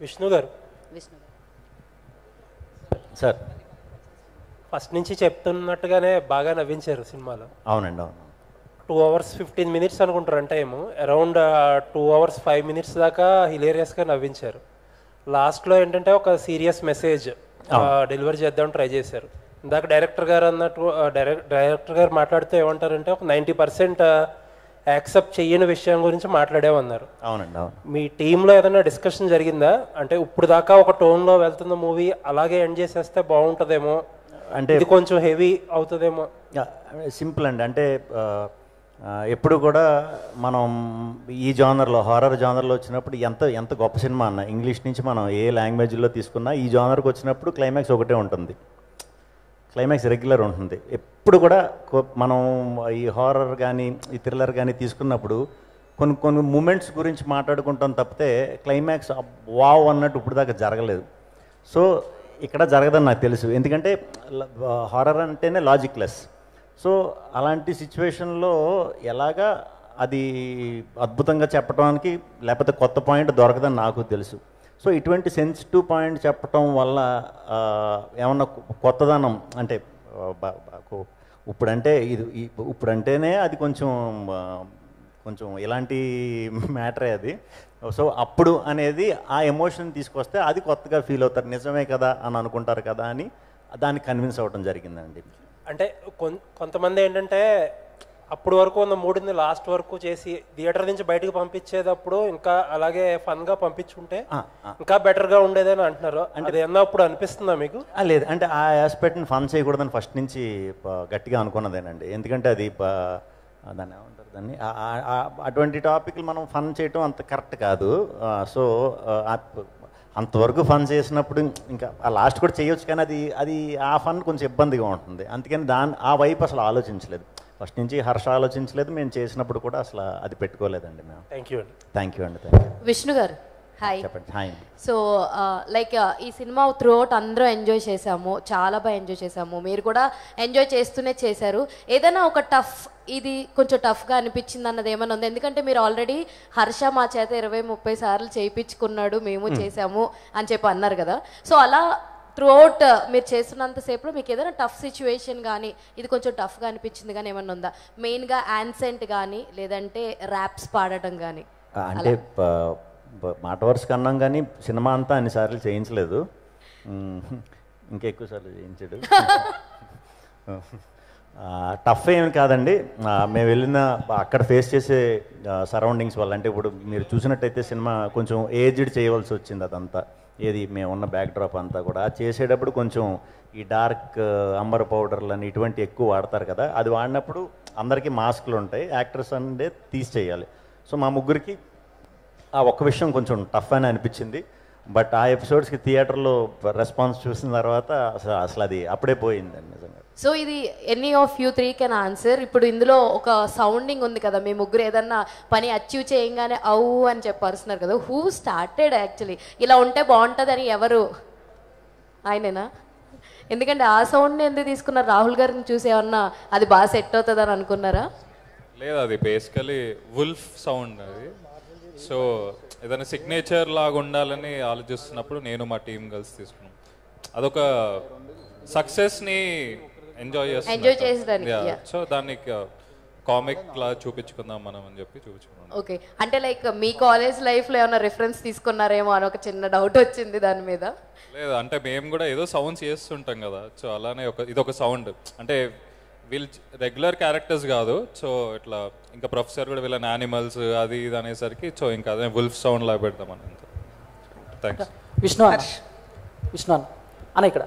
విష్ణు గారు sir first నుంచి చెప్తున్నట్టుగానే బాగా నవ్వించారు సినిమాలో. అవునండి, అవును. 2 hours 15 minutes అనుకుంటారు అంటే ఏమో అరౌండ్ 2 hours 5 minutes దాకా హిలేరియస్గా నవ్వించారు. లాస్ట్లో ఏంటంటే ఒక సీరియస్ మెసేజ్ డెలివరీ చేద్దాం ట్రై చేశారు. ఇందాక డైరెక్టర్ గారు అన్నట్టు డైరెక్టర్ గారు మాట్లాడుతూ ఏమంటారంటే ఒక 90% యాక్సెప్ట్ చెయ్యని విషయం గురించి మాట్లాడేమన్నారు. అవునండి, అవును. మీ టీంలో ఏదైనా డిస్కషన్ జరిగిందా? అంటే ఇప్పుడు దాకా ఒక టోన్లో వెళ్తున్న మూవీ అలాగే ఎండ్ చేసేస్తే బాగుంటుందేమో, అంటే ఇది కొంచెం హెవీ అవుతుందేమో. సింపుల్ అండి. అంటే ఎప్పుడు కూడా మనం ఈ జానర్లో హారర్ జానర్లో వచ్చినప్పుడు ఎంత గొప్ప సినిమా అన్న ఇంగ్లీష్ నుంచి మనం ఏ లాంగ్వేజ్లో తీసుకున్నా ఈ జానర్కి వచ్చినప్పుడు క్లైమాక్స్ ఒకటే ఉంటుంది, క్లైమాక్స్ రెగ్యులర్ ఉంటుంది. ఎప్పుడు కూడా మనం ఈ హారర్ కానీ ఈ థ్రిల్లర్ కానీ తీసుకున్నప్పుడు కొన్ని మూమెంట్స్ గురించి మాట్లాడుకుంటాం తప్పితే క్లైమాక్స్ వావ్ అన్నట్టు ఇప్పుడు దాకా జరగలేదు. సో ఇక్కడ జరగదని నాకు తెలుసు, ఎందుకంటే హారర్ అంటేనే లాజిక్లెస్. సో అలాంటి సిచ్యువేషన్లో ఎలాగా అది అద్భుతంగా చెప్పడానికి లేకపోతే కొత్త పాయింట్ దొరకదని నాకు తెలుసు. సో ఇటువంటి సెన్సిటివ్ పాయింట్ చెప్పటం వల్ల ఏమన్నా కొత్తదనం అంటే ఇప్పుడంటేనే అది కొంచెం ఇలాంటి మ్యాటరే అది. సో అప్పుడు అనేది ఆ ఎమోషన్ తీసుకొస్తే అది కొత్తగా ఫీల్ అవుతారు, నిజమే కదా అని అనుకుంటారు కదా అని దాన్ని కన్విన్స్ అవ్వడం జరిగిందండి. అంటే కొంతమంది ఏంటంటే అప్పుడు వరకు ఉన్న మూడుని లాస్ట్ వరకు చేసి థియేటర్ నుంచి బయటకు పంపించేటప్పుడు ఇంకా అలాగే ఫన్గా పంపించుంటే ఇంకా బెటర్గా ఉండేదని అంటున్నారు. అంటే ఏమన్నా అప్పుడు అనిపిస్తుందా మీకు? లేదు, అంటే ఆ ఆస్పెక్ట్ని ఫన్ చేయకూడదని ఫస్ట్ నుంచి గట్టిగా అనుకున్నదేనండి. ఎందుకంటే అది దాన్ని ఏమంటారు, దాన్ని అటువంటి టాపిక్లు మనం ఫన్ చేయటం అంత కరెక్ట్ కాదు. సో అంతవరకు ఫన్ చేసినప్పుడు ఇంకా ఆ లాస్ట్ కూడా చేయొచ్చు, కానీ అది ఆ ఫన్ కొంచెం ఇబ్బందిగా ఉంటుంది. అందుకని ఆ వైపు అసలు ఆలోచించలేదు, ఫస్ట్ నుంచి హర్ష ఆలోచించలేదు, మేము చేసినప్పుడు కూడా అసలు అది పెట్టుకోలేదండి మేము. థ్యాంక్ యూ అండి. థ్యాంక్ యూ అండి. విష్ణు గారు హాయ్. చెప్పండి. హాయ్. సో లైక్ ఈ సినిమా త్రూఅవుట్ అందరూ ఎంజాయ్ చేసాము, చాలా బాగా ఎంజాయ్ చేసాము, మీరు కూడా ఎంజాయ్ చేస్తూనే చేశారు. ఏదైనా ఒక ఇది కొంచెం టఫ్గా అనిపించింది అన్నది ఏమైనా ఉంది? ఎందుకంటే మీరు ఆల్రెడీ హర్ష మా చేత 20-30 సార్లు చేయించుకున్నాడు, మేము చేసాము అని చెప్పి అన్నారు కదా. సో అలా త్రూఅవుట్ మీరు చేస్తున్నంతసేపులో మీకు ఏదైనా టఫ్ సిచ్యువేషన్ కానీ ఇది కొంచెం టఫ్గా అనిపించింది కానీ ఏమన్నా ఉందా? మెయిన్గా యాన్సెంట్ కానీ లేదంటే ర్యాప్స్ పాడటం కానీ? అంటే మాట వరుస కన్నాం కానీ సినిమా అంతా అన్నిసార్లు చేయించలేదు, ఇంకా ఎక్కువ సార్లు చేయించాడు. టఫ్ ఏమి కాదండి, మేము వెళ్ళిన అక్కడ ఫేస్ చేసే సరౌండింగ్స్ వల్ల. అంటే ఇప్పుడు మీరు చూసినట్టయితే సినిమా కొంచెం ఏజ్డ్ చేయవలసి వచ్చింది, అదంతా ఏది మేము ఉన్న బ్యాక్ డ్రాప్ అంతా కూడా చేసేటప్పుడు కొంచెం ఈ డార్క్ అంబర్ పౌడర్లని ఇటువంటి ఎక్కువ వాడతారు కదా, అది వాడినప్పుడు అందరికీ మాస్క్లు ఉంటాయి, యాక్టర్స్ అంటే తీసి చేయాలి. సో మా ముగ్గురికి ఆ ఒక్క విషయం కొంచెం టఫ్ అని అనిపించింది. బట్ ఆ ఎపిసోడ్స్కి థియేటర్లో రెస్పాన్స్ చూసిన తర్వాత అసలు అది అప్పుడే పోయిందండి నిజంగా. సో ఇది any of you 3 can answer. ఇప్పుడు ఇందులో ఒక సౌండింగ్ ఉంది కదా, మీ ముగ్గురు ఏదన్నా పని అచీవ్ చేయంగానే అవు అని చెప్పారుస్తున్నారు కదా, హూ స్టార్టెడ్ యాక్చువల్లీ ఇలా ఉంటే బాగుంటుందని? ఎవరు? ఆయనేనా? ఎందుకంటే ఆ సౌండ్ని ఎందుకు తీసుకున్నారు? రాహుల్ గారిని చూసి ఏమన్నా అది బాగా సెట్ అవుతుందని అనుకున్నారా? లేదు, అది బేసికలీ వుల్ఫ్ సౌండ్ అది. సో ఏదైనా సిగ్నేచర్ లాగా ఉండాలని ఆలోచిస్తున్నప్పుడు నేను మా టీం కలిసి తీసుకున్నాం. అదొక సక్సెస్ని ఎంజాయ్ చేస్తాను. సో దాన్ని కామిక్ లా చూపించుకుందాం మనం అని చెప్పి చూపించుకున్నాం. ఓకే, అంటే లైక్ మీ కాలేజ్ లైఫ్లో ఏమైనా రిఫరెన్స్ తీసుకున్నారేమో అని ఒక చిన్న డౌట్ వచ్చింది దాని మీద. లేదు, అంటే మేము కూడా ఏదో సౌండ్స్ చేస్తుంటాం కదా, సో అలానే ఇదొక సౌండ్. అంటే వీళ్ళు రెగ్యులర్ క్యారెక్టర్స్ కాదు, సో ఇట్లా ఇంకా ప్రొఫెసర్ కూడా వీళ్ళని యానిమల్స్ అది ఇది అనేసరికి సో ఇంకా అదే వుల్ఫ్ సౌండ్ లా పెడతామని. థ్యాంక్స్. విష్ణు అన్న ఇక్కడ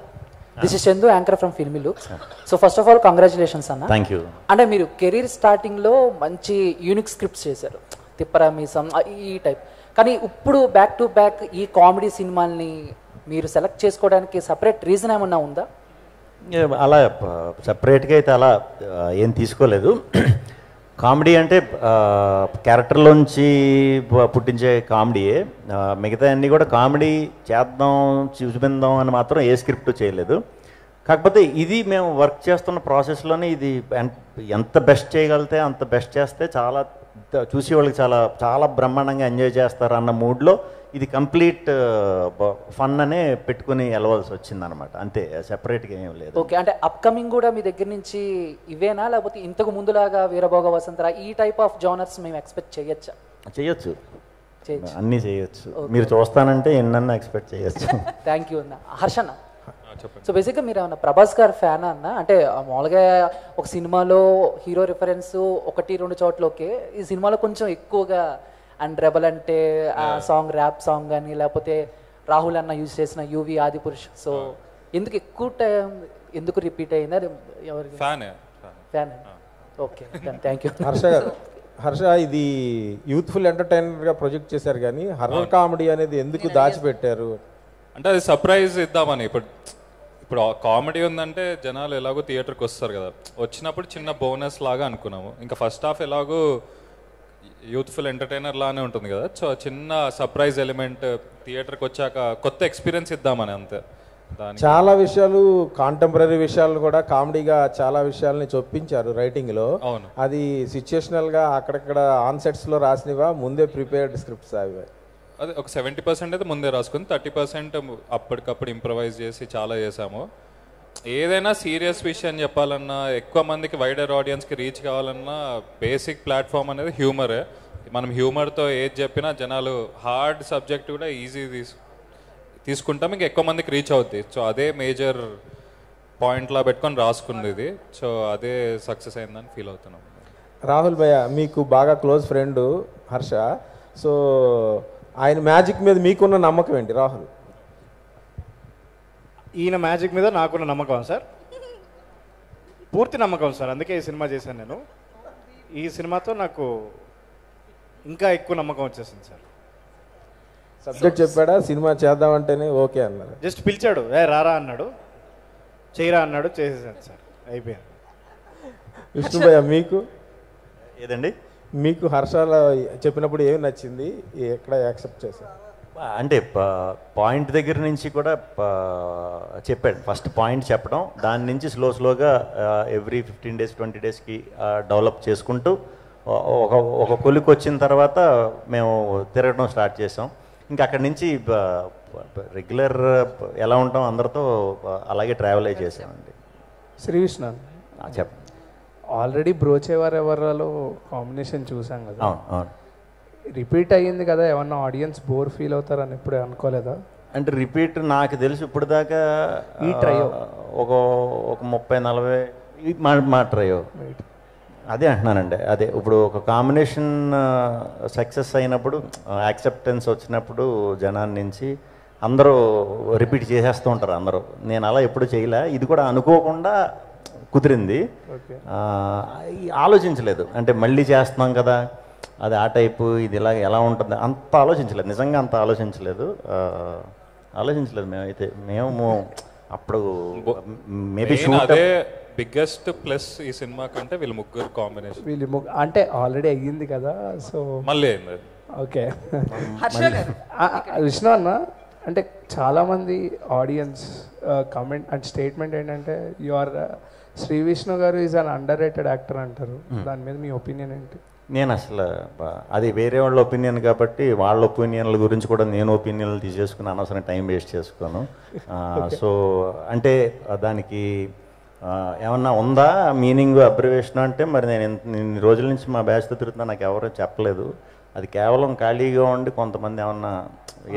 this is Chandu, anchor from filmy looks. So first of all congratulations అన్న. Thank you. అంటే మీరు కెరీర్ స్టార్టింగ్లో మంచి యూనిక్ స్క్రిప్ట్స్ చేశారు, తిప్పరా మీసం ఈ టైప్. కానీ ఇప్పుడు బ్యాక్ టు బ్యాక్ ఈ కామెడీ సినిమాల్ని మీరు సెలెక్ట్ చేసుకోవడానికి సపరేట్ రీజన్ ఏమన్నా ఉందా? అలా సపరేట్గా అయితే అలా ఏం తీసుకోలేదు. కామెడీ అంటే క్యారెక్టర్లోంచి పుట్టించే కామెడీయే, మిగతా అన్నీ కూడా కామెడీ చేద్దాం చూపిందాం అని మాత్రం ఏ స్క్రిప్ట్ చేయలేదు. కాకపోతే ఇది మేము వర్క్ చేస్తున్న ప్రాసెస్లోనే ఇది ఎంత బెస్ట్ చేయగలితే అంత బెస్ట్ చేస్తే చాలా చూసే వాళ్ళకి చాలా చాలా బ్రహ్మాండంగా ఎంజాయ్ చేస్తారు అన్న మూడ్లో ఇది కంప్లీట్ ఫన్ అనే పెట్టుకుని వెళ్ళవలసి వచ్చిందనమాట, అంతే, సెపరేట్గా ఏం లేదు. ఓకే, అంటే అప్కమింగ్ కూడా మీ దగ్గర నుంచి ఇవేనా, లేకపోతే ఇంతకు ముందులాగా వీరభోగ వసంతరా ఈ టైప్ ఆఫ్ జానర్స్ మేము ఎక్స్పెక్ట్ చేయొచ్చా? చేయొచ్చు, అన్నీ చేయొచ్చు. మీరు చూస్తానంటే ఎన్నన్నా ఎక్స్పెక్ట్ చేయొచ్చు. థ్యాంక్ యూ అన్న. హర్షన్న, సో బేసిక్గా మీరు ఏమన్నా ప్రభాస్ గారు ఫ్యాన్ అన్న? అంటే మామూలుగా ఒక సినిమాలో హీరో రిఫరెన్స్ 1-2 చోట్ల ఓకే, ఈ సినిమాలో కొంచెం ఎక్కువగా అండ్ రెబల్ అంటే ఆ సాంగ్ ర్యాప్ సాంగ్ కానీ లేకపోతే రాహుల్ అన్న యూజ్ చేసిన యూవి ఆదిపురుష్, సో ఎందుకు ఎక్కువ టైం ఎందుకు రిపీట్ అయింది? అది ఎవరికి fan? Okay, thank you. Harsha, ఇది యూత్ఫుల్ ఎంటర్టైనర్గా ప్రొజెక్ట్ చేశారు కానీ హర్రర్ కామెడీ అనేది ఎందుకు దాచిపెట్టారు? అంటే అది సర్ప్రైజ్ ఇద్దామని. ఇప్పుడు కామెడీ ఉందంటే జనాలు ఎలాగో థియేటర్కి వస్తారు కదా, వచ్చినప్పుడు చిన్న బోనస్ లాగా అనుకున్నాము. ఇంకా ఫస్ట్ హాఫ్ ఎలాగో యూత్ఫుల్ ఎంటర్టైనర్ లానే ఉంటుంది కదా, సో చిన్న సర్ప్రైజ్ ఎలిమెంట్ థియేటర్కి వచ్చాక కొత్త ఎక్స్పీరియన్స్ ఇద్దామని, అంతే. చాలా విషయాలు కాంటెంపరీ విషయాలను కూడా కామెడీగా చాలా విషయాల్ని చొప్పించారు రైటింగ్లో. అది సిచ్యుయేషనల్గా అక్కడక్కడ ఆన్ సెట్స్లో రాసినవా, ముందే ప్రిపేర్డ్ స్క్రిప్ట్స్ అవి? అదే ఒక 70% అయితే ముందే రాసుకుని 30% అప్పటికప్పుడు ఇంప్రవైజ్ చేసి చాలా చేసాము. ఏదైనా సీరియస్ విషయం చెప్పాలన్నా, ఎక్కువ మందికి వైడర్ ఆడియన్స్కి రీచ్ కావాలన్నా బేసిక్ ప్లాట్ఫామ్ అనేది హ్యూమరే. మనం హ్యూమర్తో ఏది చెప్పినా జనాలు హార్డ్ సబ్జెక్ట్ కూడా ఈజీ తీసుకుంటాం, ఇంకా ఎక్కువ మందికి రీచ్ అవుద్ది. సో అదే మేజర్ పాయింట్లా పెట్టుకొని రాసుకుంది ఇది, సో అదే సక్సెస్ అయిందని ఫీల్ అవుతున్నాం. రాహుల్ భయ్య, మీకు బాగా క్లోజ్ ఫ్రెండ్ హర్ష, సో ఆయన మ్యాజిక్ మీద మీకున్న నమ్మకం ఏంటి రాహుల్? ఈయన మ్యాజిక్ మీద నాకున్న నమ్మకం సార్, పూర్తి నమ్మకం సార్. అందుకే ఈ సినిమా చేశాను నేను. ఈ సినిమాతో నాకు ఇంకా ఎక్కువ నమ్మకం వచ్చేసింది సార్. సబ్జెక్ట్ చెప్పాడా, సినిమా చేద్దామంటేనే ఓకే అన్నారు? జస్ట్ పిలిచాడు, రారా అన్నాడు, చేయరా అన్నాడు, చేసేసాను సార్, అయిపోయాను. విష్ణు భయ్య, మీకు ఏదండి, మీకు హర్షాల చెప్పినప్పుడు ఏమి నచ్చింది, ఎక్కడ యాక్సెప్ట్ చేశారు? అంటే పాయింట్ దగ్గర నుంచి కూడా చెప్పాడు. ఫస్ట్ పాయింట్ చెప్పడం, దాని నుంచి స్లోగా ఎవ్రీ 15 days 20 daysకి డెవలప్ చేసుకుంటూ ఒక కొలికి వచ్చిన తర్వాత మేము తిరగడం స్టార్ట్ చేసాం. ఇంకా అక్కడి నుంచి రెగ్యులర్ ఎలా ఉంటాం అందరితో అలాగే ట్రావెల్ అయి చేసామండి. శ్రీ విష్ణు చెప్పండి. ఆల్రెడీ బ్రోచేవారెవరలో కాంబినేషన్ చూసాం కదా, అవును, రిపీట్ అయ్యింది కదా, ఏమన్నా ఆడియన్స్ బోర్ ఫీల్ అవుతారని ఎప్పుడే అనుకోలేదా? అంటే రిపీట్ నాకు తెలిసి ఇప్పుడు దాకా ఈ ట్రయో ఒక 30-40 మా ట్రయో అదే అంటున్నానండి. అదే ఇప్పుడు ఒక కాంబినేషన్ సక్సెస్ అయినప్పుడు, యాక్సెప్టెన్స్ వచ్చినప్పుడు జనాన్ని నుంచి అందరూ రిపీట్ చేసేస్తూ ఉంటారు అందరూ. నేను అలా ఎప్పుడు చేయలే, ఇది కూడా అనుకోకుండా కుదిరింది. ఆలోచించలేదు, అంటే మళ్ళీ చేస్తున్నాం కదా, అది ఆ టైపు, ఇది ఇలా ఎలా ఉంటుంది అంత ఆలోచించలేదు, నిజంగా అంత ఆలోచించలేదు మేము అప్పుడు మేబీ అదే బిగ్గెస్ట్ ప్లస్ ఈ సినిమా కంటే వీళ్ళ ముగ్గురు కాంబినేషన్. అంటే ఆల్రెడీ అయ్యింది కదా, సో మళ్ళీ అయింది. ఓకే విష్ణు అన్న, అంటే చాలామంది ఆడియన్స్ కమెంట్ అండ్ స్టేట్మెంట్ ఏంటంటే యు ఆర్ శ్రీ విష్ణు గారు is an under rated actor అంటారు. దాని మీద మీ ఒపీనియన్ ఏంటి? నేను అసలు అది వేరే వాళ్ళ ఒపీనియన్ కాబట్టి వాళ్ళ ఒపీనియన్ల గురించి కూడా నేను ఒపీనియన్లు తీసేసుకుని అనవసరం టైం వేస్ట్ చేసుకోను. సో అంటే దానికి ఏమన్నా ఉందా మీనింగ్, అబ్రివేషన్ అంటే మరి నేను ఇన్ని రోజుల నుంచి మా బ్యాచ్తో తిరుగుతున్నా, నాకు ఎవరూ చెప్పలేదు. అది కేవలం ఖాళీగా ఉండి కొంతమంది ఏమన్నా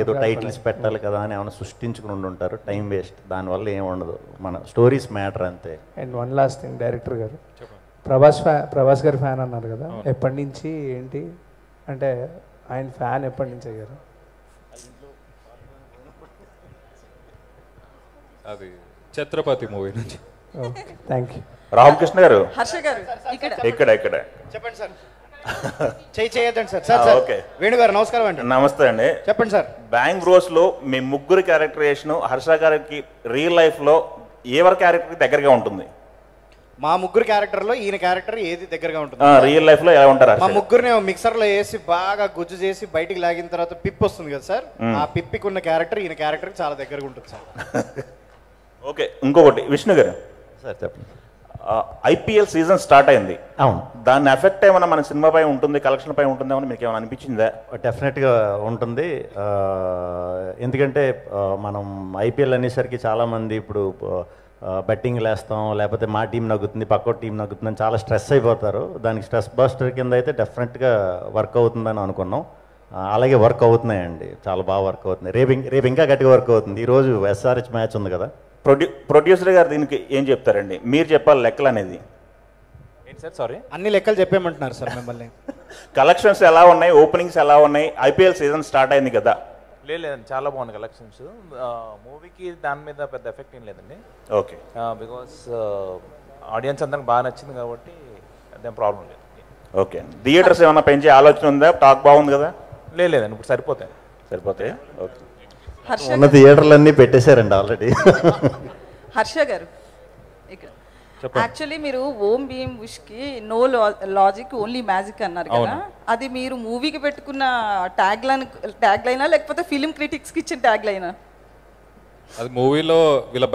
ఏదో టైటిల్స్ పెట్టాలి కదా అని ఏమైనా సృష్టించుకుని ఉండుంటారు, టైం వేస్ట్, దానివల్ల ఏమి ఉండదు, మన స్టోరీస్ మ్యాటర్ అంతే. And one last thing, director గారు ప్రభాస్ గారి ఫ్యాన్ అన్నారు కదా, ఎప్పటి నుంచి ఏంటి, అంటే ఆయన ఫ్యాన్ ఎప్పటి నుంచి అయ్యారు? అది ఛత్రపతి మూవీ నుంచి. Thank you. రామకృష్ణ గారు, ఇక్కడ చెప్పండి సార్. చేయొద్దండి సార్. సార్ ఓకే, వేణు గారు నమస్కారం అండి. నమస్తే అండి, చెప్పండి సార్. బ్యాంగ్ బ్రోస్లో మీ ముగ్గురు క్యారెక్టరేషన్ హర్ష గారికి రియల్ లైఫ్లో ఎవరి క్యారెక్టర్కి దగ్గరగా ఉంటుంది? మా ముగ్గురు క్యారెక్టర్లో ఈయన క్యారెక్టర్ ఏది దగ్గరగా ఉంటుంది? రియల్ లైఫ్లో ఎలా ఉంటారు? మా ముగ్గురిని మిక్సర్లో వేసి బాగా గుజ్జు చేసి బయటికి లాగిన తర్వాత పిప్ వస్తుంది కదా సార్, ఆ పిప్పికి ఉన్న క్యారెక్టర్ ఈయన క్యారెక్టర్కి చాలా దగ్గరగా ఉంటుంది సార్. ఓకే, ఇంకొకటి విష్ణు గారు సార్ చెప్పండి. ఐపీఎల్ సీజన్ స్టార్ట్ అయింది. అవును. దాని ఎఫెక్ట్ ఏమైనా మన సినిమాపై ఉంటుంది, కలెక్షన్ పై ఉంటుందేమో మీకు ఏమైనా అనిపించిందా? డెఫినెట్గా ఉంటుంది. ఎందుకంటే మనం ఐపీఎల్ అనేసరికి చాలామంది ఇప్పుడు బెట్టింగ్ వేస్తాం, లేకపోతే మా టీం నగ్గుతుంది, పక్క టీం నగ్గుతుందని చాలా స్ట్రెస్ అయిపోతారు. దానికి స్ట్రెస్ బస్టర్ కింద అయితే డెఫినెట్గా వర్క్ అవుతుందని అనుకున్నాం. అలాగే వర్క్ అవుతున్నాయండి, చాలా బాగా వర్క్ అవుతుంది. రేపు ఇంకా గట్టిగా వర్క్ అవుతుంది. ఈరోజు ఎస్ఆర్హెచ్ మ్యాచ్ ఉంది కదా. ప్రొడ్యూసర్ గారు దీనికి ఏం చెప్తారండి? మీరు చెప్పాలి లెక్కలు అనేది. ఏంటి సార్? సారీ, అన్ని లెక్కలు చెప్పేయమంటున్నారు సార్ మిమ్మల్ని. కలెక్షన్స్ ఎలా ఉన్నాయి, ఓపెనింగ్స్ ఎలా ఉన్నాయి? ఐపీఎల్ సీజన్ స్టార్ట్ అయింది కదా. లేదండి, చాలా బాగుంది కలెక్షన్స్. మూవీకి దాని మీద పెద్ద ఎఫెక్ట్ ఏం లేదండి. ఓకే, బికాస్ ఆడియన్స్ అందరికి బాగా నచ్చింది కాబట్టి అదేం ప్రాబ్లం లేదు. ఓకే, థియేటర్స్ ఏమైనా పెంచే ఆలోచన ఉందా? టాక్ బాగుంది కదా. లేదండి, ఇప్పుడు సరిపోతాయి. ఓకే, ఉన్న థియేటర్లన్నీ పెట్టేశారండి ఆల్రెడీ. హర్ష గారు, ఇక్కడ యాక్చువల్లీ మీరు ఓం భీమ్ విష్కి నో లాజిక్ ఓన్లీ మ్యాజిక్ అన్నారు కదా, అది మీరు మూవీకి పెట్టుకున్న ట్యాగ్ లైనా లేకపోతే ఫిలిం క్రిటిక్స్కి ఇచ్చిన ట్యాగ్ లైనా? అది మూవీలో వీళ్ళ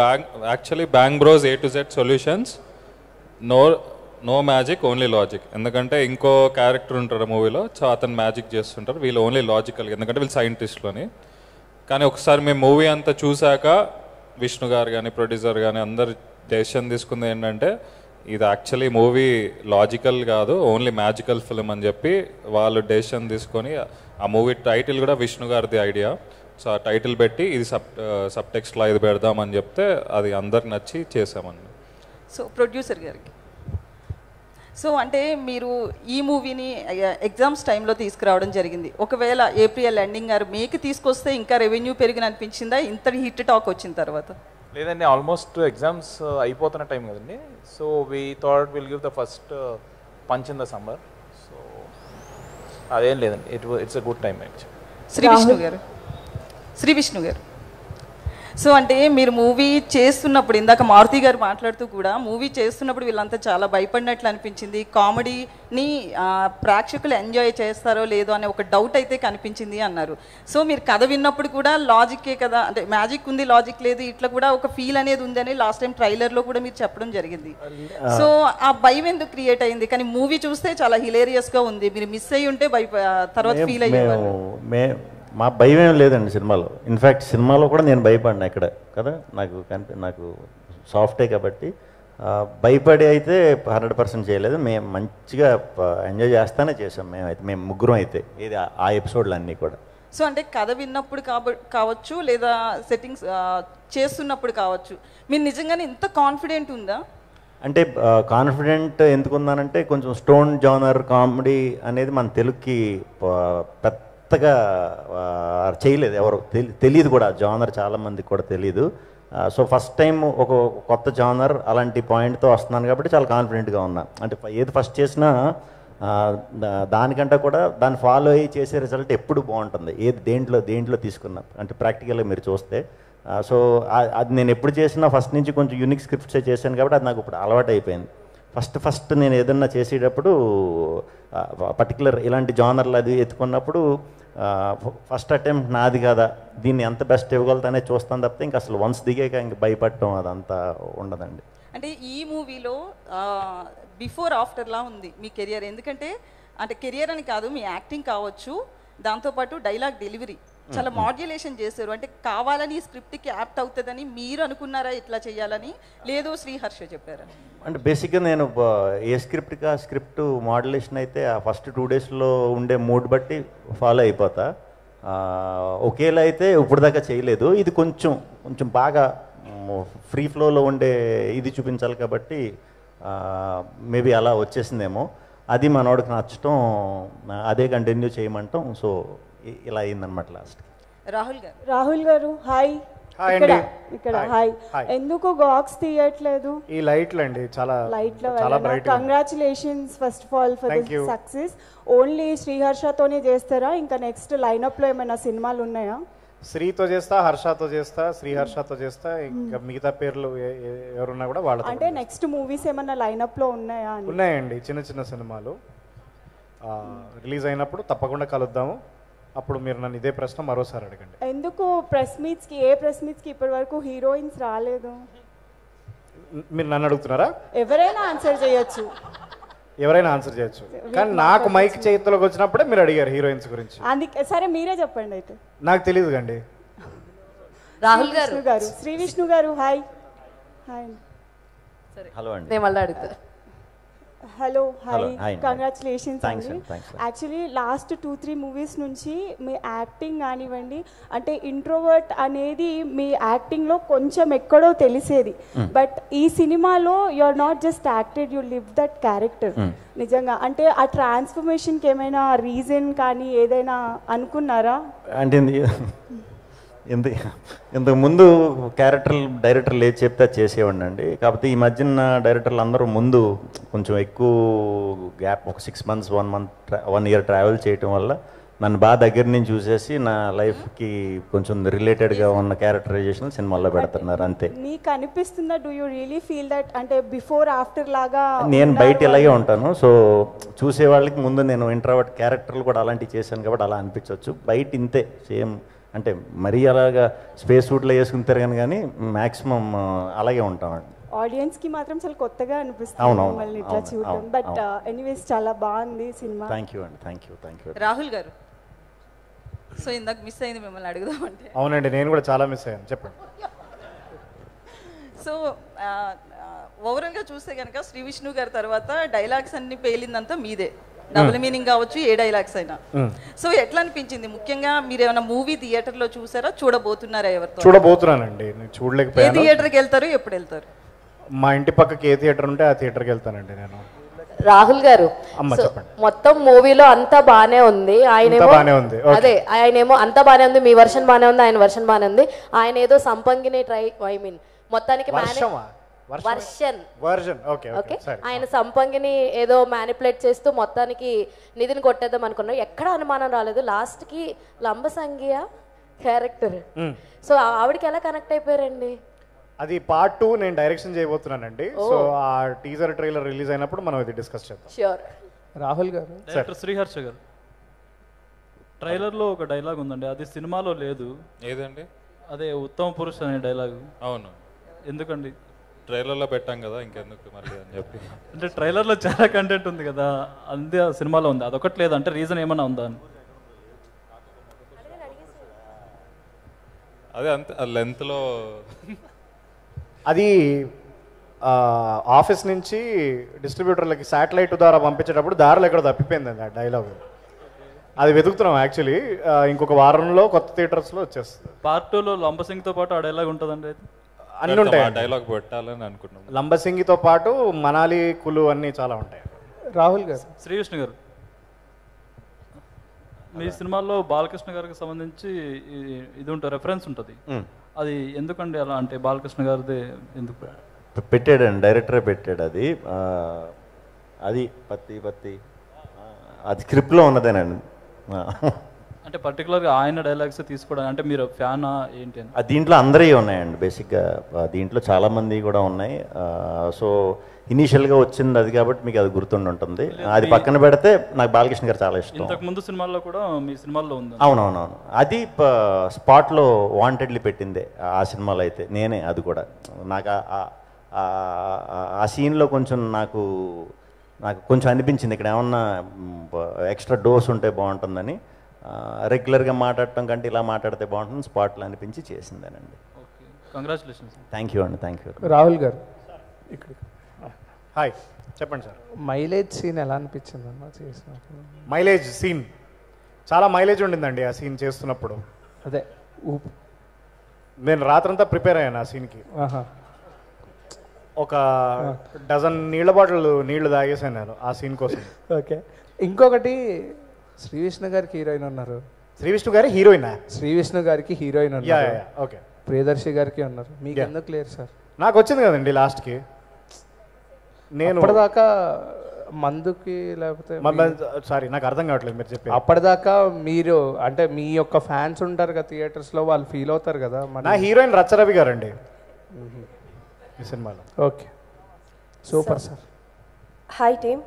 actually Bang Bros A to Z solutions, no magic only logic. ఎందుకంటే ఇంకో క్యారెక్టర్ ఉంటాడు మూవీలో, సో అతను మ్యాజిక్ చేస్తుంటారు, వీళ్ళు ఓన్లీ లాజికల్, ఎందుకంటే వీళ్ళు సైంటిస్ట్లోని. కానీ ఒకసారి మేము మూవీ అంతా చూశాక విష్ణు గారు కానీ ప్రొడ్యూసర్ కానీ అందరు డెసిషన్ తీసుకుంది ఏంటంటే ఇది యాక్చువల్లీ మూవీ లాజికల్ కాదు, ఓన్లీ మ్యాజికల్ ఫిల్మ్ అని చెప్పి వాళ్ళు డెసిషన్ తీసుకొని ఆ మూవీ టైటిల్ కూడా విష్ణు గారిది ఐడియా. సో ఆ టైటిల్ పెట్టి ఇది సబ్ టెక్స్ట్లో ఇది పెడదామని చెప్తే అది అందరికి నచ్చి చేసామని. సో ప్రొడ్యూసర్ గారికి, సో అంటే మీరు ఈ మూవీని ఎగ్జామ్స్ టైంలో తీసుకురావడం జరిగింది. ఒకవేళ ఏప్రిల్ ఎండింగ్ గారు మేకి తీసుకొస్తే ఇంకా రెవెన్యూ పెరిగిన అనిపించిందా ఇంతటి హిట్ టాక్ వచ్చిన తర్వాత? లేదండి, ఆల్మోస్ట్ ఎగ్జామ్స్ అయిపోతున్న టైం కదండి. So we thought will give the first punch in the summer. So అదేం లేదండి, it's a good time actually. Shri Vishnu garu, so అంటే మీరు మూవీ చేస్తున్నప్పుడు ఇందాక మారుతి గారు మాట్లాడుతూ కూడా మూవీ చేస్తున్నప్పుడు వీళ్ళంతా చాలా భయపడినట్లు అనిపించింది. కామెడీని ప్రేక్షకులు ఎంజాయ్ చేస్తారో లేదో అనే ఒక డౌట్ అయితే కనిపించింది అన్నారు. సో మీరు కథ విన్నప్పుడు కూడా లాజిక్కే కదా, అంటే మ్యాజిక్ ఉంది లాజిక్ లేదు, ఇట్లా కూడా ఒక ఫీల్ అనేది ఉందని లాస్ట్ టైం ట్రైలర్లో కూడా మీరు చెప్పడం జరిగింది. సో ఆ భయం ఎందుకు క్రియేట్ అయింది? కానీ మూవీ చూస్తే చాలా హిలేరియస్గా ఉంది, మీరు మిస్ అయ్యి ఉంటే తర్వాత ఫీల్ అయ్యేవారు. మా భయం ఏం లేదండి సినిమాలో. ఇన్ఫ్యాక్ట్ సినిమాలో కూడా నేను భయపడినా ఇక్కడ కదా, నాకు సాఫ్టే కాబట్టి భయపడి అయితే 100% చేయలేదు. మేము మంచిగా ఎంజాయ్ చేస్తానే చేసాం మేము ముగ్గురం అయితే ఇది ఆ ఎపిసోడ్లు అన్నీ కూడా. సో అంటే కథ విన్నప్పుడు కావచ్చు లేదా సెట్టింగ్స్ చేస్తున్నప్పుడు కావచ్చు, మీరు నిజంగానే ఇంత కాన్ఫిడెంట్ ఉందా? అంటే కాన్ఫిడెంట్ ఎందుకున్నానంటే కొంచెం స్టోన్ జానర్ కామెడీ అనేది మన తెలుగుకి పెద్దగా చేయలేదు, ఎవరు తెలియదు కూడా, జానర్ చాలామందికి కూడా తెలియదు. సో ఫస్ట్ టైం ఒక కొత్త జానర్ అలాంటి పాయింట్తో వస్తున్నాను కాబట్టి చాలా కాన్ఫిడెంట్గా ఉన్నా. అంటే ఏది ఫస్ట్ చేసినా దానికంటే కూడా దాన్ని ఫాలో అయ్యి చేసే రిజల్ట్ ఎప్పుడు బాగుంటుంది, ఏది దేంట్లో తీసుకున్నా అంటే ప్రాక్టికల్గా మీరు చూస్తే. సో అది నేను ఎప్పుడు చేసినా ఫస్ట్ నుంచి కొంచెం యూనిక్ స్క్రిప్ట్సే చేశాను కాబట్టి అది నాకు ఇప్పుడు అలవాటు అయిపోయింది. ఫస్ట్ నేను ఏదన్నా చేసేటప్పుడు పర్టికులర్ ఇలాంటి జానర్లు అది ఎత్తుకున్నప్పుడు ఫస్ట్ అటెంప్ట్ నాది కదా, దీన్ని ఎంత బెస్ట్ ఇవ్వగలుగుతానే చూస్తాను తప్పితే ఇంకా అసలు వన్స్ దిగాక ఇంక భయపడటం అదంతా ఉండదండి. అంటే ఈ మూవీలో బిఫోర్ ఆఫ్టర్లా ఉంది మీ కెరియర్, ఎందుకంటే అంటే కెరియర్ అని కాదు మీ యాక్టింగ్ కావచ్చు, దాంతోపాటు డైలాగ్ డెలివరీ చాలా మాడ్యులేషన్ చేశారు. అంటే కావాలని స్క్రిప్ట్కి యాప్ట్ అవుతుందని మీరు అనుకున్నారా ఇట్లా చేయాలని, లేదు శ్రీహర్ష చెప్పారా? అంటే బేసిక్గా నేను ఏ స్క్రిప్ట్ మాడ్యులేషన్ అయితే ఆ ఫస్ట్ 2 డేస్లో ఉండే మూడ్ బట్టి ఫాలో అయిపోతా. ఒకేలా అయితే ఇప్పుడు దాకా చేయలేదు. ఇది కొంచెం బాగా ఫ్రీ ఫ్లోలో ఉండే ఇది చూపించాలి కాబట్టి మేబీ అలా వచ్చేసిందేమో. అది మనోడికి నచ్చటం, అదే కంటిన్యూ చేయమంటాం. సో ఇలా అయిందనమాట లాస్ట్. రాహుల్ గారు హాయ్. ఇక్కడ హాయ్. ఎందుకు గాక్స్ తీయట్లేదు? ఈ లైట్లు అండి, చాలా bright. Congratulations first of all for this success. Only శ్రీహర్షతోనే చేస్తారా, ఇంకా నెక్స్ట్ లైనప్ లో ఏమైనా సినిమాలు ఉన్నాయా? శ్రీతో చేస్తా, హర్షతో చేస్తా, శ్రీహర్షతో చేస్తా, ఇంకా మిగతా పేర్లు ఎవరున్నా కూడా వాళ్ళతో. అంటే నెక్స్ట్ మూవీస్ ఏమైనా లైనప్ లో ఉన్నాయా? ఉన్నాయండి, చిన్న సినిమాలు రిలీజ్ అయినప్పుడు తప్పకుండా కలుద్దాము. అప్పుడు మీరు నన్ను ఇదే ప్రశ్న మరోసారి అడగండి. ఎందుకు ప్రెస్ మీట్స్కి ఇప్పటి వరకు హీరోయిన్స్ రాలేదు? మీరు నన్ను అడుగుతున్నారా? ఎవరైనా ఆన్సర్ చేయొచ్చు. ఎవరైనా ఆన్సర్ చేయొచ్చు, కానీ నాకు మైక్ చేతిలోకి వచ్చినప్పుడే మీరు అడిగారు హీరోయిన్స్ గురించి. అందుకే సరే మీరే చెప్పండి అయితే. నాకు తెలియదు కండి. రాహుల్ గారు, శ్రీ విష్ణు గారు, హాయ్. హాయ్. హలో అండి. నేను మళ్ళీ అడుగుతా. హలో, హాయ్, కంగ్రాచులేషన్స్ అండి. యాక్చువల్లీ లాస్ట్ 2-3 మూవీస్ నుంచి మీ యాక్టింగ్ కానివ్వండి, అంటే ఇంట్రోవర్ట్ అనేది మీ యాక్టింగ్లో కొంచెం ఎక్కడో తెలిసేది. బట్ ఈ సినిమాలో you are not just acted, you live that character. నిజంగా అంటే ఆ ట్రాన్స్ఫర్మేషన్కి ఏమైనా రీజన్ కానీ ఏదైనా అనుకున్నారా? అంటే ఇంతకు ముందు క్యారెక్టర్ డైరెక్టర్లు ఏది చెప్తే అది చేసేవాడిని అండి. కాకపోతే ఈ మధ్యన డైరెక్టర్లు అందరూ ముందు కొంచెం ఎక్కువ గ్యాప్, ఒక 6 months 1 year ట్రావెల్ చేయటం వల్ల నన్ను బాగా దగ్గర నుంచి చూసేసి నా లైఫ్కి కొంచెం రిలేటెడ్గా ఉన్న క్యారెక్టరైజేషన్ సినిమాల్లో పెడుతున్నారు అంతే. మీకు అనిపిస్తుందా, do you really feel that అంటే బిఫోర్ ఆఫ్టర్ లాగా? నేను బయట ఇలాగే ఉంటాను, సో చూసే వాళ్ళకి ముందు నేను ఇంట్రావర్ట్ క్యారెక్టర్లు కూడా అలాంటివి చేశాను కాబట్టి అలా అనిపించవచ్చు. బయట ఇంతే సేమ్, అంటే మరీ అలాగా స్పేస్ సూట్లో వేసుకుని తిరగను, కానీ మ్యాక్సిమం అలాగే ఉంటామండి. ఆడియన్స్ కి మాత్రం చాలా కొత్తగా అనిపిస్తుంది మిమ్మల్ని ఇట్లా చూడడం. బట్ ఎనీవేస్ చాలా బాగుంది సినిమా. థ్యాంక్ యూ అండి. Thank you. Rahul garu, so ఇందాక మిస్ అయింది మిమ్మల్ని అడుగుదామంటే. అవునండి, నేను కూడా చాలా మిస్ అయ్యాను. చెప్పండి. సో ఓవరాల్గా చూస్తే కనుక శ్రీ విష్ణు గారి తర్వాత డైలాగ్స్ అన్ని పేలిందంతా మీదే. డబుల్ మీనింగ్ కావచ్చు, ఏ డైలాగ్స్ అయినా. సో ఎట్లా అనిపించింది? ముఖ్యంగా మీరు ఏమైనా మూవీ థియేటర్లో చూసారా, చూడబోతున్నారా? ఎవరితో? చూడబోతున్నానండి. నేను చూడలేకపోయాను. ఏ థియేటర్కి వెళ్తారు, ఎప్పుడు వెళ్తారు? మా ఇంటి పక్కకి ఏ థియేటర్ ఉంటే ఆ థియేటర్కి వెళ్తానండి నేను. రాహుల్ గారు, మొత్తం మూవీలో అంతా బానే ఉంది, ఆయనేమో అంతా బానే ఉంది, మీ వర్షన్ బానే ఉంది, ఆయన వర్షన్ బానే ఉంది. ఆయన ఏదో సంపంగిని మొత్తానికి ఆయన సంపంగిని ఏదో మ్యానిపులేట్ చేస్తూ మొత్తానికి నిధిని కొట్టేద్దాం అనుకున్నాం. ఎక్కడ అనుమానం రాలేదు. లాస్ట్ కి లంబసంగియ క్యారెక్టర్, సో ఆవిడకి ఎలా కనెక్ట్ అయిపోయారండి? అది Part 2 నేను డైరెక్షన్ చేయబోతున్నానండి. సో ఆ టీజర్ ట్రైలర్ రిలీజ్ అయినప్పుడు మనం ఇది డిస్కస్ చేద్దాం. ష్యూర్. రాహుల్ గారు, డైరెక్టర్ శ్రీహర్ష గారు, ట్రైలర్లో ఒక డైలాగ్ ఉందండి, అది సినిమాలో లేదు. ఏదండి? అదే ఉత్తమ పురుష్ అనే డైలాగు. అవును. ఎందుకండి? ట్రైలర్లో పెట్టాం కదా, ఇంకెందుకు మళ్ళీ అని చెప్పి. అంటే ట్రైలర్లో చాలా కంటెంట్ ఉంది కదా, అంతే సినిమాలో ఉంది, అదొకటి లేదు అంటే రీజన్ ఏమన్నా ఉందా అని? అదే అంతే, లెంత్లో అది ఆఫీస్ నుంచి డిస్ట్రిబ్యూటర్లకి శాటిలైట్ ద్వారా పంపించేటప్పుడు దారిలో ఎక్కడ తప్పిపోయిందండి ఆ డైలాగ్. అది వెతుకుతున్నాం యాక్చువల్లీ. ఇంకొక వారంలో కొత్త థియేటర్స్లో వచ్చేస్తుంది. Part 2లో లంబసింగ్తో పాటు ఆ డైలాగ్ ఉంటుందండి. అయితే అన్నీ ఉంటాయి. డైలాగ్ పెట్టాలని అనుకుంటున్నాం. లంబసింగితో పాటు మనాలి, కులు అన్నీ చాలా ఉంటాయి. రాహుల్ గారు, శ్రీ విష్ణు గారు, మీ సినిమాల్లో బాలకృష్ణ గారికి సంబంధించి ఇది ఉంటుంది, రెఫరెన్స్ ఉంటుంది, అది ఎందుకండి అలా? అంటే బాలకృష్ణ గారిది ఎందుకు పెట్టాడండి? డైరెక్టరే పెట్టాడు. అది పత్తి అది స్క్రిప్ట్లో ఉన్నదేనండి. అంటే పర్టికులర్గా ఆయన డైలాగ్స్ తీసుకోవడం అంటే మీరు ఫ్యానా ఏంటి అని? దీంట్లో అందరివి ఉన్నాయండి బేసిక్గా, దీంట్లో చాలామంది కూడా ఉన్నాయి. సో ఇనీషియల్గా వచ్చింది అది కాబట్టి మీకు అది గుర్తుండి ఉంటుంది. అది పక్కన పెడితే నాకు బాలకృష్ణ గారు చాలా ఇష్టం. ఇంతకు ముందు సినిమాల్లో కూడా మీ సినిమాల్లో ఉంది. అవునవునవును, అది స్పాట్లో వాంటెడ్లీ పెట్టిందే ఆ సినిమాలో అయితే నేనే. అది కూడా నాకు ఆ సీన్లో కొంచెం నాకు కొంచెం అనిపించింది ఇక్కడ ఏమన్నా ఎక్స్ట్రా డోస్ ఉంటే బాగుంటుందని. రెగ్యులర్గా మాట్లాడటం కంటే ఇలా మాట్లాడితే బాగుంటుంది స్పాట్లో అనిపించి చేసిందేనండి. కంగ్రాచులేషన్స్. థ్యాంక్ యూ అండి. Thank you. రాహుల్ గారు, ఇక్కడ హాయ్, చెప్పండి సార్. మైలేజ్ సీన్ ఎలా అనిపించింది అన్న చేసినప్పుడు? మైలేజ్ సీన్ చాలా మైలేజ్ ఉండిందండి ఆ సీన్ చేస్తున్నప్పుడు. అదే నేను రాత్రంతా ప్రిపేర్ అయ్యాను ఆ సీన్కి. ఒక డజన్ నీళ్ళ బాటిల్ నీళ్లు తాగేసాను నేను ఆ సీన్ కోసం. ఓకే. ఇంకొకటి, శ్రీ విష్ణు గారికి హీరోయిన్ ఉన్నారు. శ్రీ విష్ణు గారి హీరోయిన్? శ్రీ విష్ణు గారికి హీరోయిన్ ఉన్నారు. ఓకే. ప్రియదర్శి గారికి ఉన్నారు. మీకు ఎందుకు లేరు సార్? నాకు వచ్చింది కదండి లాస్ట్కి. నేను అప్పటిదాకా మందుకి లేకపోతే సారీ నాకు అర్థం కావట్లేదు మీరు చెప్పి. అప్పటిదాకా మీరు అంటే మీ యొక్క ఫ్యాన్స్ ఉంటారు కదా థియేటర్స్లో, వాళ్ళు ఫీల్ అవుతారు కదా. నా హీరోయిన్ రచ్చరవి గారండి ఈ సినిమాలో. Okay, super sir. Hi team.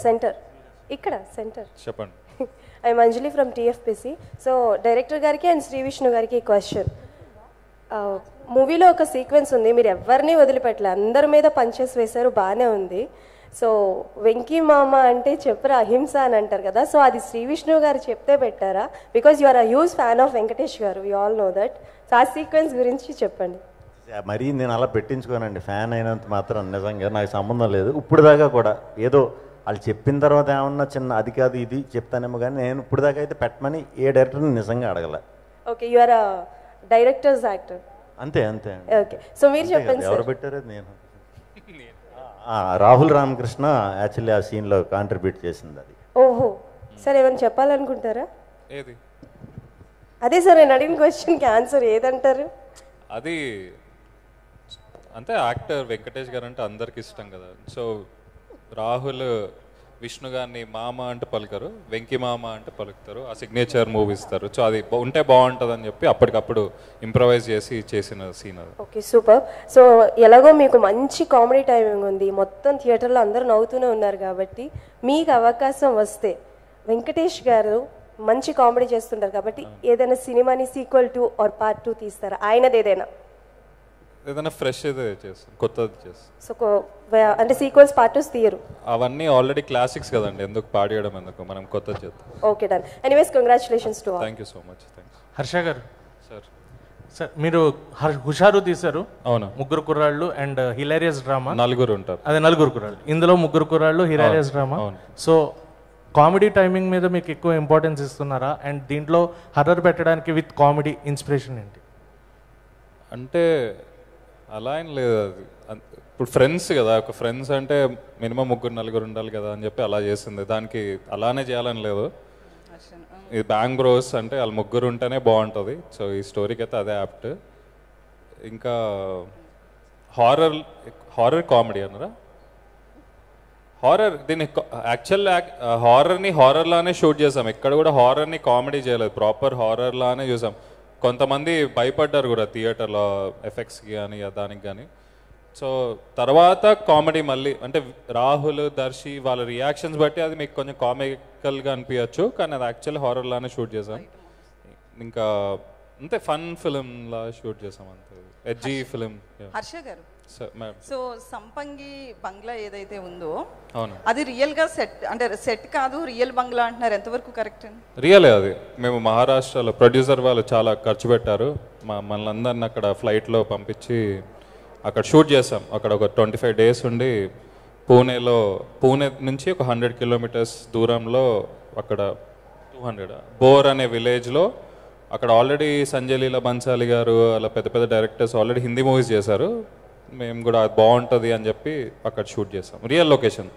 Centre ఇక్కడ సెంటర్ చెప్పండి. I'm Anjali from TFPC. So director గారికి అండ్ శ్రీ విష్ణు గారికి క్వశ్చన్. మూవీలో ఒక సీక్వెన్స్ ఉంది, మీరు ఎవరిని వదిలిపెట్టలే, అందరి మీద పంచెస్ వేశారు, బాగానే ఉంది. సో వెంకీ మామ అంటే చెప్పరా అహింస అని అంటారు కదా, సో అది శ్రీ విష్ణు గారు చెప్తే పెట్టారా? Because you are a huge fan of Venkatesh garu, you all know that. So ఆ సీక్వెన్స్ గురించి చెప్పండి. మరీ నేను అలా పెట్టించుకోనండి, ఫ్యాన్ అయినంత మాత్రం నిజంగా నాకు సంబంధం లేదు. ఇప్పుడు దాకా కూడా ఏదో వాళ్ళు చెప్పిన తర్వాత ఏమన్నా చిన్న అది కాదు ఇది చెప్తానేమో, కానీ నేను ఇప్పుడు దాకా అయితే పెట్టమని ఏ డైరెక్టర్ని నిజంగా అడగల. Okay, you are a directors actor. అంతే అంతే. ఓకే, సో మీరు చెప్పండి. ఎవరు పెట్టారు? నేను రాహుల్ రామకృష్ణ యాక్చువల్లీ ఆ సీన్లో కాంట్రిబ్యూట్ చేసింది అది. ఓహో, సరే ఏమైనా చెప్పాలనుకుంటారా? ఏది? అదే సార్ నేను అడిగిన క్వశ్చన్కి ఆన్సర్ ఏదంటారు? అది అంతే, యాక్టర్ వెంకటేష్ గారు అంటే అందరికి ఇష్టం కదా. సో రాహుల్ విష్ణు గారిని మామ అంటే పలుకరు, వెంకీ మామ అంటే పలుకుతారు, ఆ సిగ్నేచర్ మూవీ ఇస్తారు. సో అది ఉంటే బాగుంటుంది అని చెప్పి అప్పటికప్పుడు ఇంప్రవైజ్ చేసిన సీన్ అది. Okay, super. సో ఎలాగో మీకు మంచి కామెడీ టైమింగ్ ఉంది, మొత్తం థియేటర్లో అందరూ నవ్వుతూనే ఉన్నారు కాబట్టి మీకు అవకాశం వస్తే వెంకటేష్ గారు మంచి కామెడీ చేస్తుంటారు కాబట్టి ఏదైనా సినిమాని సీక్వెల్ 2 ఆర్ పార్ట్ 2 తీస్తారా? ఆయనది ఏదైనా ఫ్రెష్ అయితే చేస్తాం, కొత్తది చేస్తాం. సో అంటే సీక్వెల్స్ పార్ట్ 2 తీయరు? అవన్నీ ఆల్రెడీ క్లాసిక్స్ కదండి, ఎందుకు పాడేయడం, ఎందుకు, మనం కొత్తది చేద్దాం. Okay, done. Anyways congratulations to all. Thank you so much. Thanks. Harsha గారు సార్, సార్ మీరు హుషారు తీశారు. అవును. ముగ్గురు కుర్రాళ్ళు అండ్ హిలారియస్ డ్రామా. నలుగురు ఉంటారు. అదే నలుగురు కుర్రాళ్ళు, ఇందులో ముగ్గురు కుర్రాళ్ళు hilarious drama. So comedy timing మీద మీకు ఎక్కువ ఇంపార్టెన్స్ ఇస్తున్నారా? అండ్ దీంట్లో హర్రర్ పెట్టడానికి విత్ కామెడీ ఇన్స్పిరేషన్ ఏంటి? అంటే అలా ఏం లేదు, అది ఇప్పుడు ఫ్రెండ్స్ కదా, ఒక ఫ్రెండ్స్ అంటే మినిమం ముగ్గురు నలుగురు ఉండాలి కదా అని చెప్పి అలా చేసింది. దానికి అలానే చేయాలని లేదు. ఇది బ్యాంగ్ బ్రోస్ అంటే వాళ్ళు ముగ్గురు ఉంటేనే బాగుంటుంది. సో ఈ స్టోరీకి అయితే అదే యాప్ట్. ఇంకా హారర్ కామెడీ అన్నారా? హారర్, దీన్ని యాక్చువల్ హారర్ని హారర్లానే షూట్ చేసాం, ఎక్కడ కూడా హారర్ని కామెడీ చేయలేదు, ప్రాపర్ హారర్లానే చూసాం. కొంతమంది భయపడ్డారు కూడా థియేటర్లో ఎఫెక్ట్స్కి కానీ దానికి కానీ. సో తర్వాత కామెడీ మళ్ళీ అంటే రాహుల్, దర్శి వాళ్ళ రియాక్షన్స్ బట్టి అది మీకు కొంచెం కామికల్గా అనిపించచ్చు, కానీ అది యాక్చువల్లీ హారర్లానే షూట్ చేసాం. ఇంకా అంతే ఫన్ ఫిలింలా షూట్ చేసాం, అంతే ఎడ్జీ ఫిలిం. హర్ష గారు, సో సంపంగి బంగ్లా ఏదైతే ఉందో అది రియల్ గా సెట్, అంటే సెట్ కాదు రియల్ బంగ్లా అంటున్నారు, ఎంతవరకు కరెక్ట్? రియలే అది. మేము మహారాష్ట్రలో ప్రొడ్యూసర్ వాళ్ళు చాలా ఖర్చు పెట్టారు, మనల్ని అందరిని అక్కడ ఫ్లైట్లో పంపించి అక్కడ షూట్ చేసాం. అక్కడ ఒక 25 days ఉండి పూణే నుంచి ఒక 100 kilometers దూరంలో అక్కడ 200 బోర్ అనే విలేజ్లో అక్కడ ఆల్రెడీ సంజయ్ లీలా బన్సాలి గారు అలా పెద్ద పెద్ద డైరెక్టర్స్ ఆల్రెడీ హిందీ మూవీస్ చేశారు. మేము కూడా అది బాగుంటుంది అని చెప్పి అక్కడ షూట్ చేసాం, real location.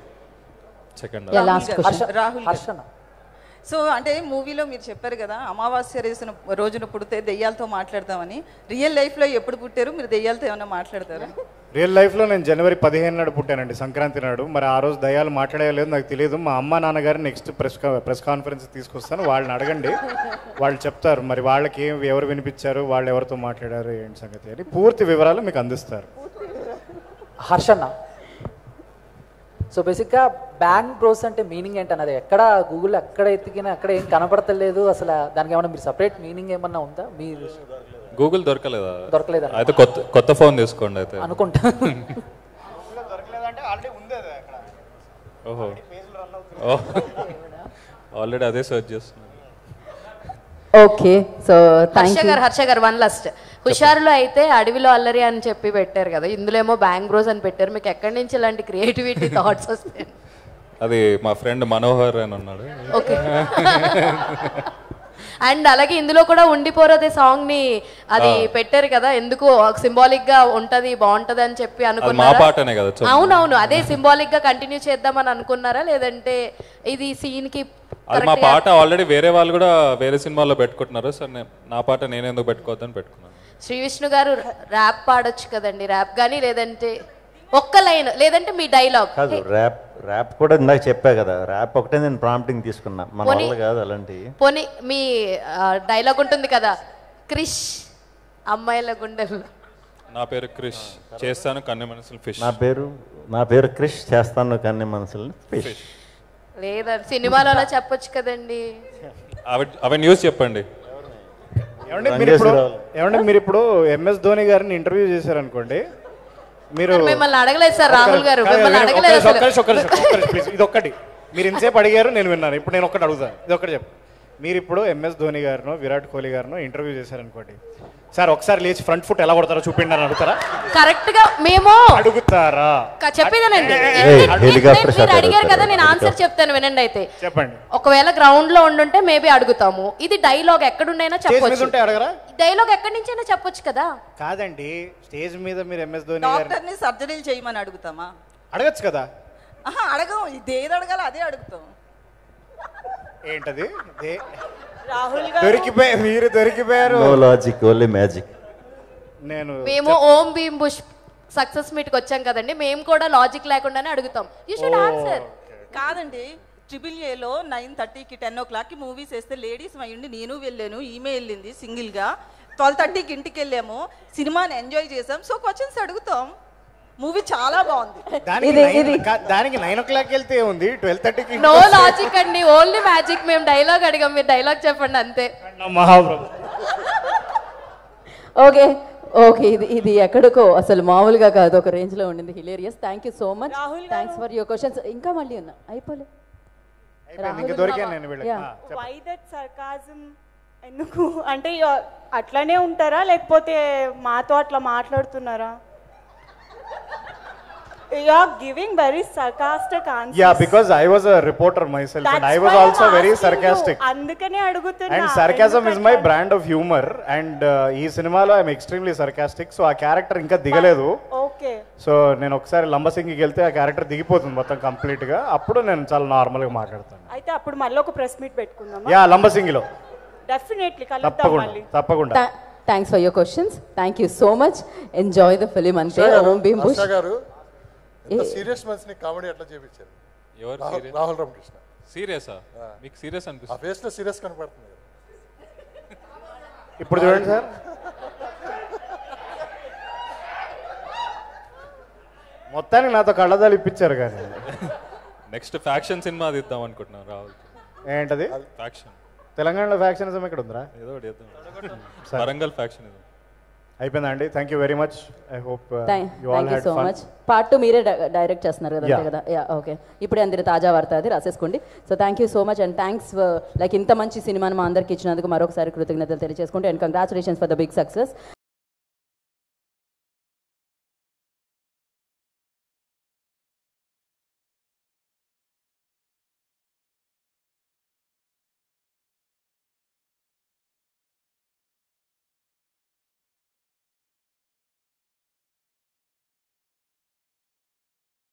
Second Rahul, so అంటే మూవీలో మీరు చెప్పారు కదా అమావాస్య రోజున పుడితే దెయ్యాలతో మాట్లాడతామని, రియల్ లైఫ్లో ఎప్పుడు పుట్టారు మీరు? దెయ్యాలతో ఏమైనా మాట్లాడతారా? రియల్ లైఫ్లో నేను January 15 నాడు పుట్టానండి, సంక్రాంతి నాడు. మరి ఆ రోజు దయ్యాలు మాట్లాడలేదు నాకు తెలియదు. మా అమ్మ నాన్నగారు నెక్స్ట్ ప్రెస్ కాన్ఫరెన్స్ తీసుకొస్తాను, వాళ్ళని అడగండి, వాళ్ళు చెప్తారు మరి వాళ్ళకి ఎవరు వినిపించారు, వాళ్ళు ఎవరితో మాట్లాడారు ఏంటి సంగతి అని పూర్తి వివరాలు మీకు అందిస్తారు. హర్షన్న, సో బేసిక్గా బ్యాంగ్ బ్రోస్ అంటే మీనింగ్ ఏంటన్నది ఎక్కడ గూగుల్ ఎక్కడ ఎత్తికినా అక్కడ ఏం కనపడతలేదు. అసలు దానికి ఏమన్నా మీరు సపరేట్ మీనింగ్ ఏమన్నా ఉందా? మీరు గూగుల్ దొరకలేదా? దొరకలేదా? అయితే కొత్త ఫోన్ తీసుకోండి అయితే అనుకుంటా. ఓహో, ఆల్రెడీ అదే సర్చ్ చేస్తున్నాను. ఓకే, సో హర్ష గారు వన్ లాస్ట్. హుషారులో అయితే అడవిలో అల్లరి అని చెప్పి పెట్టారు కదా, ఇందులో ఏమో బ్యాంగ్ బ్రోస్ అని పెట్టారు. మీకు ఎక్కడి నుంచి ఇలాంటి క్రియేటివిటీ థాట్స్ వస్తాయి? అది మా ఫ్రెండ్ మనోహర్ అని ఉన్నాడు. ఓకే, అండ్ అలాగే ఇందులో కూడా ఉండిపోరదే సాంగ్ ని అది పెట్టారు కదా, ఎందుకు సింబాలిక్ గా ఉంటది బాగుంటది అని చెప్పి అనుకున్నారా? అవునవును, అదే సింబాలిక్ గా కంటిన్యూ చేద్దామని అనుకున్నారా, లేదంటే ఇది సీన్ కి? అది మా పాట ఆల్రెడీ వేరే వాళ్ళు కూడా వేరే సినిమాల్లో పెట్టుకుంటున్నారు, సో నా పాట నేను ఎందుకు పెట్టుకోవద్దని పెట్టుకున్నాను. శ్రీ విష్ణు గారు ర్యాప్ పాడొచ్చు కదండి, ర్యాప్ కానీ లేదంటే ఒక్క లైన్, లేదంటే మీ డైలాగ్. కాదు, ర్యాప్ కూడా ఇందాక చెప్పా కదా, ర్యాప్ ఒకటే నేను ప్రాంప్టింగ్ తీసుకున్నా, మన వల్ల కాదు అలాంటి. పోనీ మీ డైలాగ్ ఉంటుంది కదా, క్రిష్ అమ్మాయిల గుండెలు. నా పేరు క్రిష్, చేస్తాను కన్నె మనసులు ఫిష్. నా పేరు క్రిష్, చేస్తాను కన్నె మనసులు ఫిష్. లేదా సినిమాలో అలా చెప్పొచ్చు కదండి. అవి న్యూస్ చెప్పండి. ఏమంటే మీరు ఇప్పుడు ఎంఎస్ ధోని గారిని ఇంటర్వ్యూ చేశారనుకోండి, మీరు మిమ్మల్ని అడగలేదు సార్ రాహుల్ గారు, మిమ్మల్ని అడగలేదు అసలు. ఇది ఒక్కటి మీరు ఇంతసేపు అడిగారు, నేను విన్నాను. ఇప్పుడు నేను ఒక్కటి అడుగుతాను, ఇది ఒక్కటి చెప్పు. మీరు ఇప్పుడు ఎంఎస్ ధోని గారినో విరాట్ కోహ్లీ గారినో ఇంటర్వ్యూ చేశారనుకోండి, సార్ ఒకసారి లేచి ఫ్రంట్ ఫుట్ ఎలా కొడతారో చూపిండి అని అడుగుతారా? కరెక్ట్ గా మేము అడుగుతారా? చెప్పేదానండి, మీరు అడిగారు కదా, నేను ఆన్సర్ చెప్తాను వినండి. అయితే చెప్పండి. ఒకవేళ గ్రౌండ్ లో ఉండుంటే మేబీ అడుగుతాము. ఇది డైలాగ్ ఎక్కడుండైనా చెప్పొచ్చు, అడగరా? డైలాగ్ ఎక్కడి నుంచైనా చెప్పొచ్చు కదా. కాదండి, స్టేజ్ మీద మీరు ఎంఎస్ ధోని డాక్టర్ని సర్జరీలు చేయమని అడుగుతామా? అడగచ్చు కదా. అడగం, ఇదేది అడగాలి అదే అడుగుతాం. ఏంటది? రాహుల్ మీరు దొరికిపోయారు. No logic, only magic. మేము Om Bheem Bush success meet కి వచ్చాం కదండి, మేము కూడా లాజిక్ లేకుండానే అడుగుతాం. You should answer. కాదండి, AAA 9:30కి 10 o'clockకి మూవీస్ వేస్తే లేడీస్ అయ్యండి, నేను వెళ్ళాను, ఈమె వెళ్ళింది సింగిల్ గా. 12:30కి ఇంటికి వెళ్ళాము, సినిమాని ఎంజాయ్ చేసాం. సో క్వశ్చన్స్ అడుగుతాం. మూవీ చాలా బాగుంది. దానికి 9 o'clock వెళ్తే ఉంది, 12:30కి నో లాజిక్ అండి, ఓన్లీ మ్యాజిక్. మేము డైలాగ్ అడిగాం, మీరు డైలాగ్ చెప్పండి అంతే. మహాప్రభు. ఓకే ఓకే, ఇది ఎక్కడికో అసలు మామూలుగా కాదు, ఒక రేంజ్ లో ఉండింది. Hilarious. Thank you so much, thanks for your questions. ఇంకా మళ్ళీ ఉన్నా అయిపోలే. Why that sarcasm? ఎందుకు అంటే అట్లానే ఉంటారా లేకపోతే మాతో అట్లా మాట్లాడుతున్నారా? You are giving very sarcastic answers. Yeah, because I was a reporter myself. That's and I was also very sarcastic. అందుకనే అడుగుతున్నా. And sarcasm is my brand of humor. And ఈ సినిమాలో I am extremely sarcastic. So ఆ character ఇంకా దిగలేదు. Okay. So నేను ఒకసారి లంబసింగికి వెళ్తే ఆ క్యారెక్టర్ దిగిపోతుంది మొత్తం కంప్లీట్ గా. అప్పుడు నేను చాలా నార్మల్ గా మాట్లాడతాను. అయితే అప్పుడు మళ్ళీ ఒక ప్రెస్ మీట్ పెట్టుకుందామా? యా, లంబసింగిలో డెఫినెట్లీ కలుద్దాం మళ్ళీ. తప్పకుండా. Thanks for your questions. Thank you so much. Enjoy the film అంతే. ఓం భీమ్ బుష్ సీరియస్ మనిషిని కామెడీ ఎట్లా చేయించారు? ఎవరు? రాహుల్ రామకృష్ణ. సీరియసా? మీకు సీరియస్ అనిపిస్తుంది? ఆ ఫేస్ లో సీరియస్ కనపడుతుంది. ఇప్పుడు చూడండి సార్, మొత్తానికి నాతో కళ్ళదాలు ఇప్పించారు. కానీ నెక్స్ట్ ఫ్యాక్షన్ సినిమా తీద్దాం అనుకుంటున్నాం రాహుల్. ఏంటది? ఫ్యాక్షన్. తెలంగాణలో ఫ్యాక్షనిజం ఎక్కడ ఉందిరా? ఏదో ఒకటి చేద్దాం. వరంగల్ ఫ్యాక్షనిజం అయిపోయిందా అండి? Thank you very much. I hope you all had so fun. Much. Part 2 మీరే డైరెక్ట్ చేస్తున్నారు కదా, అంతే కదా? Yeah, okay. ఇప్పుడే అందరి తాజా వార్త అది రాసేసుకోండి. So thank you so much and thanks like ఇంత మంచి సినిమాను మా అందరికి ఇచ్చినందుకు మరొకసారి కృతజ్ఞతలు తెలియజేసుకుంటే and congratulations for the big success.